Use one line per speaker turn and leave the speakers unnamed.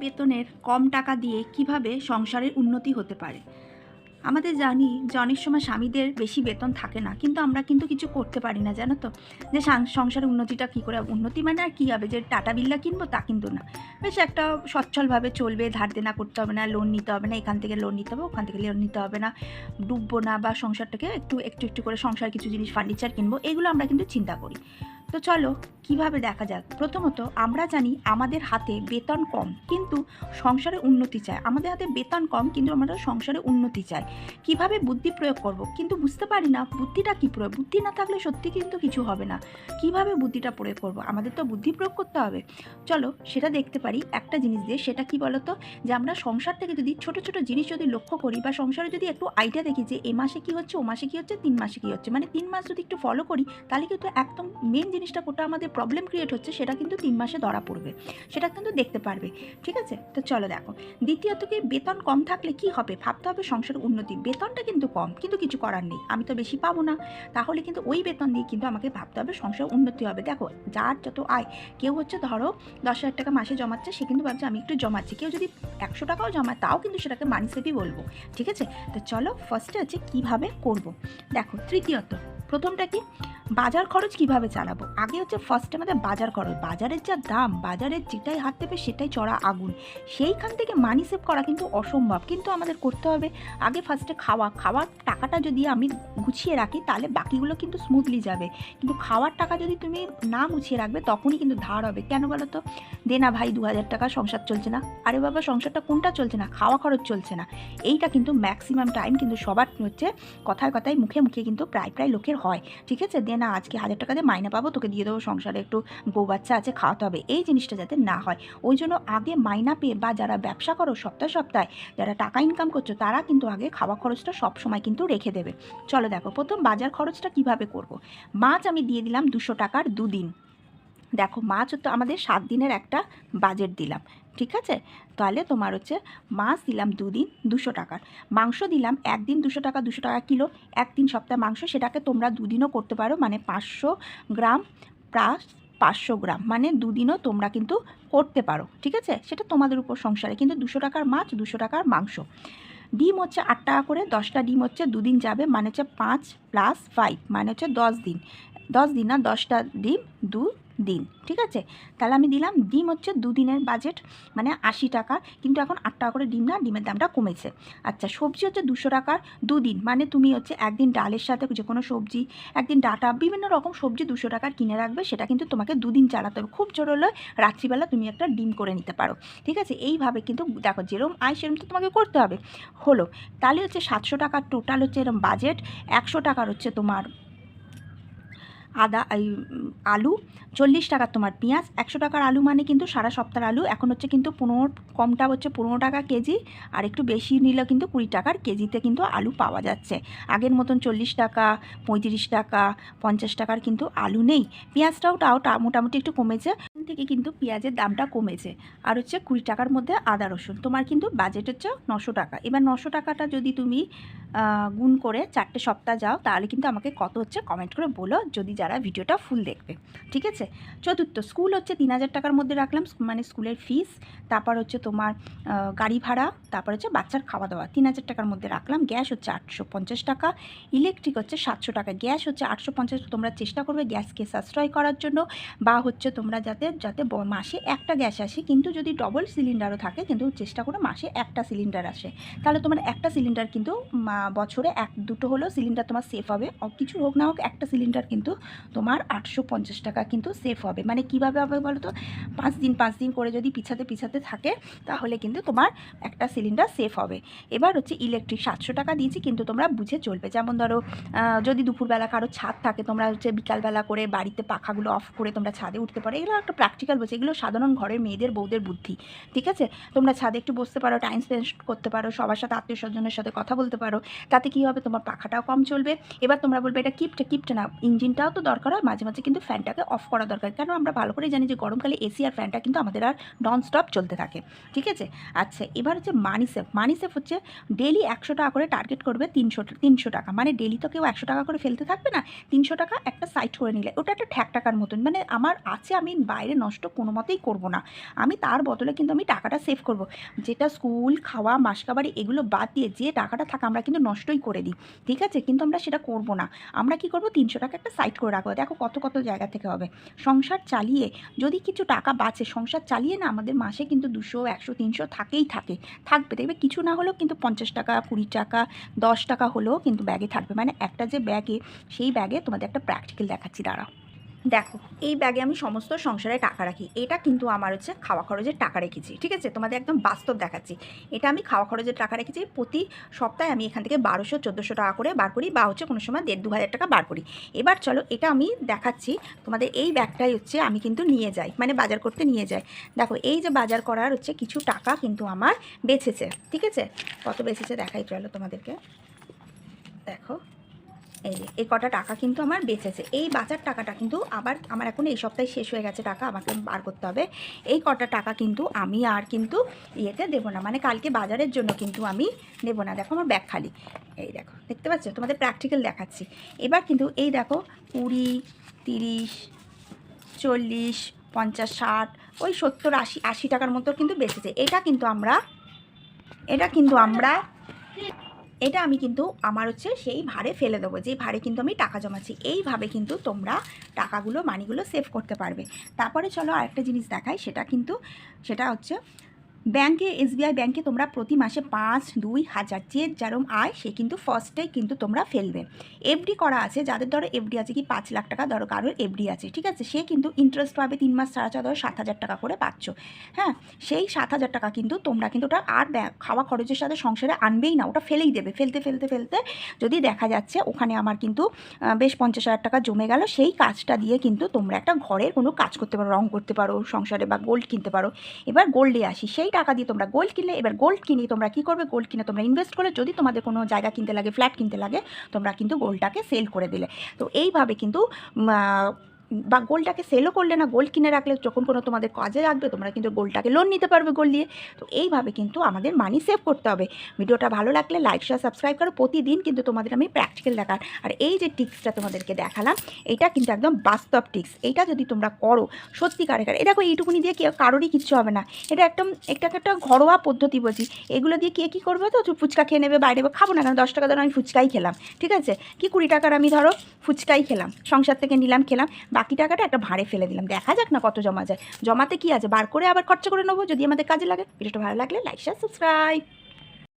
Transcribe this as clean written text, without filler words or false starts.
বেতনের কম টাকা দিয়ে কিভাবে সংসারের উন্নতি হতে পারে। আমাদের জানি যে অনেক সময় স্বামীদের বেশি বেতন থাকে না, কিন্তু আমরা কিন্তু কিছু করতে পারি না, জানো তো, যে সংসারের উন্নতিটা কী করে। উন্নতি মানে আর কী হবে, যে টাটা বিল্লা কিনবো তা কিন্তু না। বেশ একটা সচ্ছলভাবে চলবে, ধার দেনা করতে হবে না, লোন নিতে হবে না, এখান থেকে লোন নিতে হবে, ওখান থেকে লোন নিতে হবে না, ডুববো না, বা সংসারটাকে একটু একটু একটু করে সংসার কিছু জিনিস ফার্নিচার কিনবো, এগুলো আমরা কিন্তু চিন্তা করি। তো চলো কিভাবে দেখা যাক। প্রথমত আমরা জানি আমাদের হাতে বেতন কম, কিন্তু সংসারে উন্নতি চায়। আমাদের হাতে বেতন কম কিন্তু আমরা সংসারে উন্নতি চাই। কিভাবে বুদ্ধি প্রয়োগ করব, কিন্তু বুঝতে পারি না বুদ্ধিটা কী প্রয়োগ। বুদ্ধি না থাকলে সত্যি কিন্তু কিছু হবে না। কিভাবে বুদ্ধিটা প্রয়োগ করব, আমাদের তো বুদ্ধি প্রয়োগ করতে হবে। চলো সেটা দেখতে পারি একটা জিনিস দিয়ে। সেটা কি বলতো, যে আমরা সংসার থেকে যদি ছোট ছোট জিনিস যদি লক্ষ্য করি, বা সংসারে যদি একটু আইডিয়া দেখি যে এ মাসে কী হচ্ছে, ও মাসে কী হচ্ছে, 3 মাসে কী হচ্ছে, মানে 3 মাস যদি একটু ফলো করি, তাহলে কিন্তু একদম মেন জিনিসটা কোটা আমাদের প্রবলেম ক্রিয়েট হচ্ছে সেটা কিন্তু 3 মাসে ধরা পড়বে, সেটা কিন্তু দেখতে পারবে। ঠিক আছে, তো চলো দেখো। দ্বিতীয়ত কি, বেতন কম থাকলে কি হবে, ভাবতে হবে সংসারের উন্নতি। বেতনটা কিন্তু কম, কিন্তু কিছু করার নেই, আমি তো বেশি পাবো না, তাহলে কিন্তু ওই বেতন দিয়ে কিন্তু আমাকে ভাবতে হবে সংসার উন্নতি হবে। দেখো যার যত আয়, কেউ হচ্ছে ধরো 10,000 টাকা মাসে জমাচ্ছে, সে কিন্তু ভাবছে আমি একটু জমাচ্ছি। কেউ যদি 100 টাকাও জমায়, তাও কিন্তু সেটাকে মানি সেভই বলবো। ঠিক আছে, তো চলো ফার্স্টে আছে কিভাবে করব। দেখো তৃতীয়ত, প্রথমটা কি, বাজার খরচ কিভাবে চালাবো। আগে হচ্ছে ফার্স্টে আমাদের বাজার খরচ, বাজারের যা দাম, বাজারের যেটাই হাত দেবে সেটাই চড়া আগুন, সেইখান থেকে মানি সেভ করা কিন্তু অসম্ভব, কিন্তু আমাদের করতে হবে। আগে ফার্স্টে খাওয়ার টাকাটা যদি আমি গুছিয়ে রাখি, তাহলে বাকিগুলো কিন্তু স্মুথলি যাবে। কিন্তু খাওয়ার টাকা যদি তুমি না গুছিয়ে রাখবে, তখনই কিন্তু ধার হবে। কেন বলো তো, দে না ভাই 2,000 টাকা, সংসার চলছে না। আরে বাবা, সংসারটা কোনটা চলছে না, খাওয়া খরচ চলছে না। এইটা কিন্তু ম্যাক্সিমাম টাইম কিন্তু সবার হচ্ছে কথায় কথায় মুখে মুখে কিন্তু প্রায় লোকের হয়। ঠিক আছে, দে না আজকে 1,000 টাকা দিয়ে মাইনে পাবো, তোকে দিয়ে দেবো, সংসারে একটু বউ বাচ্চা আছে, খাওয়াতে হবে। এই জিনিসটা যাতে না হয়, ওই জন্য আগে মাইনা পেয়ে, বা যারা ব্যবসা করো সপ্তাহে সপ্তাহে যারা টাকা ইনকাম করছো, তারা কিন্তু আগে খাওয়া খরচটা সব সময় কিন্তু রেখে দেবে। চলো দেখো, প্রথম বাজার খরচটা কিভাবে করব। মাছ আমি দিয়ে দিলাম 200 টাকার 2 দিন। দেখো মাছ তো আমাদের 7 দিনের একটা বাজেট দিলাম। ঠিক আছে, তাহলে তোমার হচ্ছে মাছ দিলাম 2 দিন 200 টাকার। মাংস দিলাম একদিন 200 টাকা, 200 টাকা কিলো। 1 দিন সপ্তাহে মাংস, সেটাকে তোমরা 2 দিনও করতে পারো, মানে 500 গ্রাম প্লাস 500 গ্রাম, মানে 2 দিনও তোমরা কিন্তু করতে পারো। ঠিক আছে, সেটা তোমাদের উপর সংসারে, কিন্তু 200 টাকার মাছ, 200 টাকার মাংস। ডিম হচ্ছে 8 টাকা করে, 10টা ডিম হচ্ছে 2 দিন যাবে, মানে হচ্ছে 5 + 5, মানে হচ্ছে 10 দিন। 10 দিন না, 10টা ডিম 2 দিন। ঠিক আছে, তাহলে আমি দিলাম ডিম হচ্ছে 2 দিনের বাজেট, মানে 80 টাকা। কিন্তু এখন 8 টাকা করে ডিম না, ডিমের দামটা কমেছে। আচ্ছা, সবজি হচ্ছে 200 টাকার 2 দিন, মানে তুমি হচ্ছে একদিন ডালের সাথে যে কোনো সবজি, একদিন ডাটা, বিভিন্ন রকম সবজি 200 টাকার কিনে রাখবে, সেটা কিন্তু তোমাকে 2 দিন চালাতে হবে। খুব জোর হলে রাত্রিবেলা তুমি একটা ডিম করে নিতে পারো। ঠিক আছে, এইভাবে কিন্তু দেখো যেরকম আয় সেরকম তো তোমাকে করতে হবে। হলো, তাহলে হচ্ছে 700 টাকার টোটাল হচ্ছে এরকম বাজেট। 100 টাকার হচ্ছে তোমার আলু, 40 টাকার তোমার পেঁয়াজ। 100 টাকার আলু মানে কিন্তু সারা সপ্তাহের আলু। এখন হচ্ছে কিন্তু 15, কমটা হচ্ছে 15 টাকা কেজি, আর একটু বেশি নিলে কিন্তু 20 টাকার কেজিতে কিন্তু আলু পাওয়া যাচ্ছে। আগের মতন 40 টাকা, 35 টাকা, 50 টাকার কিন্তু আলু নেই। পেঁয়াজটাও মোটামুটি একটু কমেছে, থেকে কিন্তু পেঁয়াজের দামটা কমেছে। আর হচ্ছে 20 টাকার মধ্যে আদা রসুন। তোমার কিন্তু বাজেট হচ্ছে 900 টাকা। এবার 900 টাকাটা যদি তুমি গুণ করে 4টে সপ্তাহ যাও, তাহলে কিন্তু আমাকে কত হচ্ছে কমেন্ট করে বলো, যদি যারা ভিডিওটা ফুল দেখবে। ঠিক আছে, চতুর্থ, স্কুল হচ্ছে 3,000 টাকার মধ্যে রাখলাম, মানে স্কুলের ফিস, তারপর হচ্ছে তোমার গাড়ি ভাড়া, তারপর হচ্ছে বাচ্চার খাওয়া দাওয়া 3,000 টাকার মধ্যে রাখলাম। গ্যাস হচ্ছে 850 টাকা, ইলেকট্রিক হচ্ছে 700 টাকা। গ্যাস হচ্ছে 850, তোমরা চেষ্টা করবে গ্যাসকে সাশ্রয় করার জন্য, বা হচ্ছে তোমরা যাতে মাসে একটা গ্যাস আসে, কিন্তু যদি ডবল সিলিন্ডারও থাকে, কিন্তু চেষ্টা করো মাসে একটা সিলিন্ডার আসে, তাহলে তোমার একটা সিলিন্ডার কিন্তু বছরে 1-2টো হলেও সিলিন্ডার তোমার সেফ হবে। কিছু হোক না হোক, একটা সিলিন্ডার কিন্তু তোমার 850 টাকা কিন্তু সেফ হবে। মানে কীভাবে হবে বলো তো, 5 দিন করে যদি পিছাতে থাকে, তাহলে কিন্তু তোমার একটা সিলিন্ডার সেফ হবে। এবার হচ্ছে ইলেকট্রিক 700 টাকা দিয়েছি, কিন্তু তোমরা বুঝে চলবে। যেমন ধরো যদি দুপুরবেলা কারো ছাদ থাকে, তোমরা হচ্ছে বিকালবেলা করে বাড়িতে পাখাগুলো অফ করে তোমরা ছাদে উঠতে পারো। এগুলো একটা প্র্যাকটিক্যাল বলছে, এগুলো সাধারণ ঘরের মেয়েদের বউদের বুদ্ধি। ঠিক আছে, তোমরা ছাদে একটু বসতে পারো, টাইম স্পেন্ড করতে পারো, সবার সাথে আত্মীয় স্বজনের সাথে কথা বলতে পারো, তাতে কী হবে, তোমার পাখাটাও কম চলবে। এবার তোমরা বলবে এটা কিপটে না, ইঞ্জিনটাও তো দরকার হয় মাঝে মাঝে কিন্তু ফ্যানটাকে অফ করা দরকার, কারণ আমরা ভালো করে জানি যে গরমকালে এসি আর ফ্যানটা কিন্তু আমাদের আর নন স্টপ চলতে থাকে, ঠিক আছে। আচ্ছা, এবার হচ্ছে মানি সেভ। মানি সেভ হচ্ছে ডেলি 100 টাকা করে টার্গেট করবে, 300 টাকা, মানে ডেলি তো কেউ 100 টাকা করে ফেলতে থাকবে না, 300 টাকা একটা সাইড করে নিলে ওটা একটা ঠ্যাক টাকার মতন, মানে আমার আছে, আমি বাইরে নষ্ট কোনো মতেই করবো না, আমি তার বদলে কিন্তু আমি টাকাটা সেভ করব, যেটা স্কুল খাওয়া মাসকাবাড়ি এগুলো বাদ দিয়ে যে টাকাটা থাকে আমরা কিন্তু নষ্টই করে দিই, ঠিক আছে, কিন্তু আমরা সেটা করব না। আমরা কি করব, 300 টাকা একটা সাইড করে রাখবো। দেখো কত কত জায়গা থেকে হবে, সংসার চালিয়ে যদি কিছু টাকা বাঁচে, সংসার চালিয়ে না আমাদের মাসে কিন্তু 200 100 300 থাকবে, দেখবে কিছু না হলেও কিন্তু 50 টাকা 20 টাকা 10 টাকা হলেও কিন্তু ব্যাগে থাকবে, মানে একটা যে ব্যাগে, সেই ব্যাগে তোমাদের একটা প্র্যাকটিক্যাল দেখাচ্ছি, দাঁড়াও। দেখো, এই ব্যাগে আমি সমস্ত সংসারে টাকা রাখি, এটা কিন্তু আমার হচ্ছে খাওয়া খরচের টাকা রেখেছি, ঠিক আছে, তোমাদের একদম বাস্তব দেখাচ্ছি। এটা আমি খাওয়া খরচের টাকা রেখেছি, প্রতি সপ্তাহে আমি এখান থেকে 1200-1400 টাকা করে বার করি, বা হচ্ছে কোনো সময় 1500-2000 টাকা বার করি। এবার চলো এটা আমি দেখাচ্ছি তোমাদের, এই ব্যাগটাই হচ্ছে আমি কিন্তু নিয়ে যাই, মানে বাজার করতে নিয়ে যাই। দেখো এই যে বাজার করার হচ্ছে কিছু টাকা কিন্তু আমার বেঁচেছে, ঠিক আছে, কত বেঁচেছে দেখাই চলো তোমাদেরকে। দেখো এই যে এই কটা টাকা কিন্তু আমার বেঁচেছে, এই বাঁচার টাকাটা কিন্তু আবার আমার এখন এই সপ্তাহে শেষ হয়ে গেছে, টাকা আমাকে বার করতে হবে। এই কটা টাকা কিন্তু আমি আর কিন্তু ইয়েতে দেবো না, মানে কালকে বাজারের জন্য কিন্তু আমি দেবো না। দেখো আমার ব্যাগ খালি, এই দেখো দেখতে পাচ্ছ, তোমাদের প্র্যাকটিক্যাল দেখাচ্ছি। এবার কিন্তু এই দেখো 20 30 40 50 60 ওই 70 80 টাকার মতো কিন্তু বেঁচেছে। এটা আমি কিন্তু আমার হচ্ছে সেই ভাড়ে ফেলে দেবো, যে ভাড়ে কিন্তু আমি টাকা জমাচ্ছি। এইভাবে কিন্তু তোমরা টাকাগুলো মানিগুলো সেভ করতে পারবে। তারপরে চলো আরেকটা জিনিস দেখাই, সেটা হচ্ছে ব্যাংকে, SBI ব্যাংকে তোমরা প্রতি মাসে 5-2 হাজার যে যেরম আয় সে কিন্তু ফার্স্টেই কিন্তু তোমরা ফেলবে। এফডি করা আছে, যাদের ধরো এফডি আছে কি 5 লাখ টাকা ধরো কারোর এফডি আছে, ঠিক আছে, সে কিন্তু ইন্টারেস্ট পাবে 3 মাস ছাড়া ছাড়া ধরো 7,000 টাকা করে পাচ্ছ। হ্যাঁ, সেই 7,000 টাকা কিন্তু তোমরা কিন্তু ওটা আর খাওয়া খরচের সাথে সংসারে আনবেই না, ওটা ফেলেই দেবে। ফেলতে যদি দেখা যাচ্ছে ওখানে আমার কিন্তু বেশ 50,000 টাকা জমে গেল, সেই কাজটা দিয়ে কিন্তু তোমরা একটা ঘরের কোনো কাজ করতে পারো, রং করতে পারো সংসারে, বা গোল্ড কিনতে পারো। এবার গোল্ডে আসি, সেই টাকা দিয়ে তোমরা গোল্ড কিনলে, এবার গোল্ড কিনে তোমরা কী করবে, গোল্ড কিনে তোমরা ইনভেস্ট করলে, যদি তোমাদের কোনো জায়গা কিনতে লাগে, ফ্ল্যাট কিনতে লাগে, তোমরা কিন্তু গোল্ডটাকে সেল করে দিলে। তো এইভাবে কিন্তু বা গোল্ডটাকে সেলও করলে না, গোল্ড কিনে রাখলে যখন কোনো তোমাদের কাজে লাগবে তোমরা কিন্তু গোল্ডটাকে লোন নিতে পারবে গোল্ড দিয়ে। তো এইভাবে কিন্তু আমাদের মানি সেভ করতে হবে। ভিডিওটা ভালো লাগলে লাইক শেয়ার সাবস্ক্রাইব করো। প্রতিদিন কিন্তু তোমাদের আমি প্র্যাকটিক্যাল দেখার, আর এই যে টিপসটা তোমাদেরকে দেখালাম এটা কিন্তু একদম বাস্তব টিপস। এইটা যদি তোমরা করো সত্যিকারের, এটা দেখো এইটুকুনি দিয়ে কারোরই কিচ্ছু হবে না, এটা একটা ঘরোয়া পদ্ধতি বলছি। এগুলো দিয়ে কে কী করবে, তো ফুচকা খেয়ে নেবে, বাইরে খাবো না কেন, 10 টাকা ধরো আমি ফুচকাই খেলাম, ঠিক আছে, কি 20 টাকার আমি ধরো ফুচকাই খেলাম, সংসার থেকে নিলাম খেলাম, বাকি টাকাটা একটা ভাড়ে ফেলে দিলাম, দেখা যাক না কত জমা যায়। জমাতে কি আছে, বার করে আবার খরচা করে নেবো যদি আমাদের কাজে লাগে। ভিডিওটা ভালো লাগলে লাইক শেয়ার সাবস্ক্রাইব।